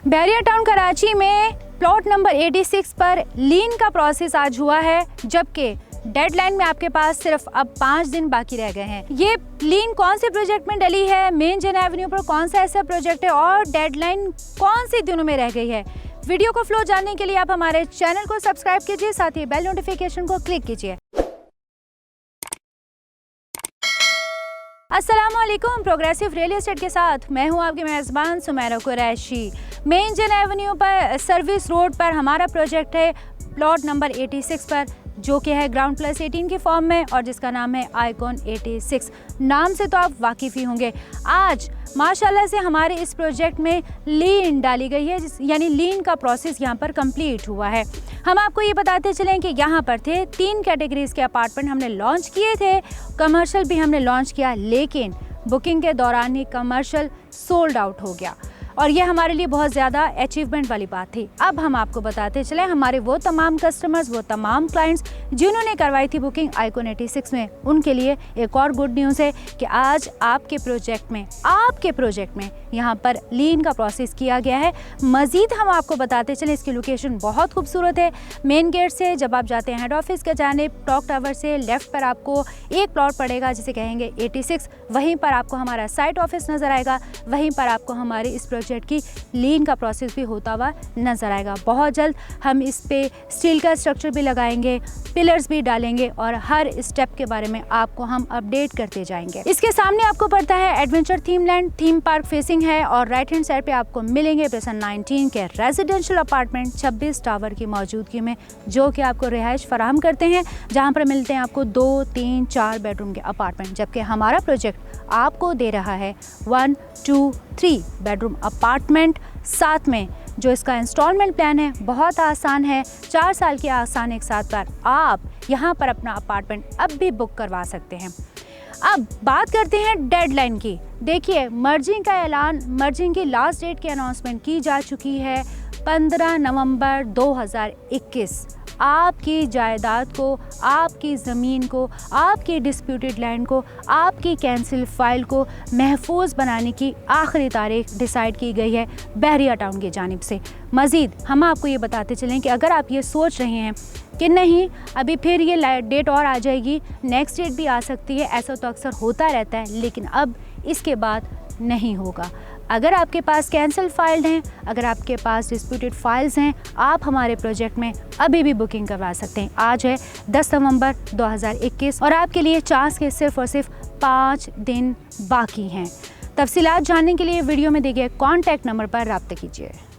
Barrier town Karachi में plot number 86 पर लीन का प्रोसेस आज हुआ है, जबकि डेडलाइन में आपके पास सिर्फ अब 5 दिन बाकी रह गए हैं। ये लीन कौन से प्रोजेक्ट में डली है, मेन जन एवेन्यू पर कौन सा ऐसा प्रोजेक्ट है और डेडलाइन कौन से दिनों में रह गई है। वीडियो को फ्लो जानने के लिए आप हमारे चैनल को सब्सक्राइब कीजिए, साथ ही बेल नोटिफिकेशन को क्लिक कीजिए। अस्सलामुअलैकुम, प्रोग्रेसिव रियल एस्टेट के साथ मैं हूं आपकी मेज़बान सुमैरा कुरैशी। मेन जन एवेन्यू पर सर्विस रोड पर हमारा प्रोजेक्ट है प्लॉट नंबर 86 पर, जो कि है ग्राउंड प्लस 18 की फॉर्म में और जिसका नाम है आइकॉन 86। नाम से तो आप वाकिफ़ ही होंगे। आज माशाल्लाह से हमारे इस प्रोजेक्ट में लीन डाली गई है, यानी लीन का प्रोसेस यहाँ पर कंप्लीट हुआ है। हम आपको ये बताते चलें कि यहाँ पर थे 3 कैटेगरीज़ के अपार्टमेंट हमने लॉन्च किए थे, कमर्शियल भी हमने लॉन्च किया, लेकिन बुकिंग के दौरान ही कमर्शियल सोल्ड आउट हो गया और ये हमारे लिए बहुत ज़्यादा अचीवमेंट वाली बात थी। अब हम आपको बताते चलें हमारे वो तमाम कस्टमर्स, वो तमाम क्लाइंट्स जिन्होंने करवाई थी बुकिंग आइकॉन 86 में, उनके लिए एक और गुड न्यूज़ है कि आज आपके प्रोजेक्ट में यहाँ पर लीन का प्रोसेस किया गया है। मज़ीद हम आपको बताते चलें इसकी लोकेशन बहुत खूबसूरत है। मेन गेट से जब आप जाते हैं हेड ऑफिस के जानिब, टॉक टावर से लेफ़्ट पर आपको एक प्लॉट पड़ेगा जिसे कहेंगे 86। वहीं पर आपको हमारा साइट ऑफिस नज़र आएगा, वहीं पर आपको हमारे इस की लीन का प्रोसेस भी होता हुआ नजर आएगा। बहुत जल्द हम इस पे स्टील का स्ट्रक्चर भी लगाएंगे, पिलर्स भी डालेंगे और हर स्टेप के बारे में आपको हम अपडेट करते जाएंगे। इसके सामने आपको पड़ता है adventure theme land, theme park facing है और राइट हैंड साइड पे आपको मिलेंगे प्रेसन 19 के रेजिडेंशियल अपार्टमेंट 26 टावर की मौजूदगी में, जो कि आपको रिहाइश फराहम करते हैं, जहाँ पर मिलते हैं आपको 2, 3, 4 बेडरूम के अपार्टमेंट, जबकि हमारा प्रोजेक्ट आपको दे रहा है 1, 2, 3 बेडरूम अपार्टमेंट। साथ में जो इसका इंस्टॉलमेंट प्लान है बहुत आसान है, 4 साल की आसान एक साथ पर आप यहाँ पर अपना अपार्टमेंट अब भी बुक करवा सकते हैं। अब बात करते हैं डेडलाइन की। देखिए, मर्जिंग की लास्ट डेट की अनाउंसमेंट की जा चुकी है 15 नवंबर 2021। आपकी जायदाद को, आपकी ज़मीन को, आपकी डिस्प्यूटेड लैंड को, आपकी कैंसिल फाइल को महफूज बनाने की आखिरी तारीख डिसाइड की गई है बैरियर टाउन की जानिब से। मज़ीद हम आपको ये बताते चलें कि अगर आप ये सोच रहे हैं कि नहीं अभी फिर ये डेट और आ जाएगी, नेक्स्ट डेट भी आ सकती है, ऐसा तो अक्सर होता रहता है, लेकिन अब इसके बाद नहीं होगा। अगर आपके पास कैंसिल फाइल्ड हैं, अगर आपके पास डिस्प्यूटेड फाइल्स हैं, आप हमारे प्रोजेक्ट में अभी भी बुकिंग करवा सकते हैं। आज है 10 नवंबर 2021 और आपके लिए चांस के सिर्फ और सिर्फ 5 दिन बाकी हैं। तफसीलात जानने के लिए वीडियो में दिए गए कॉन्टैक्ट नंबर पर राब्ता कीजिए।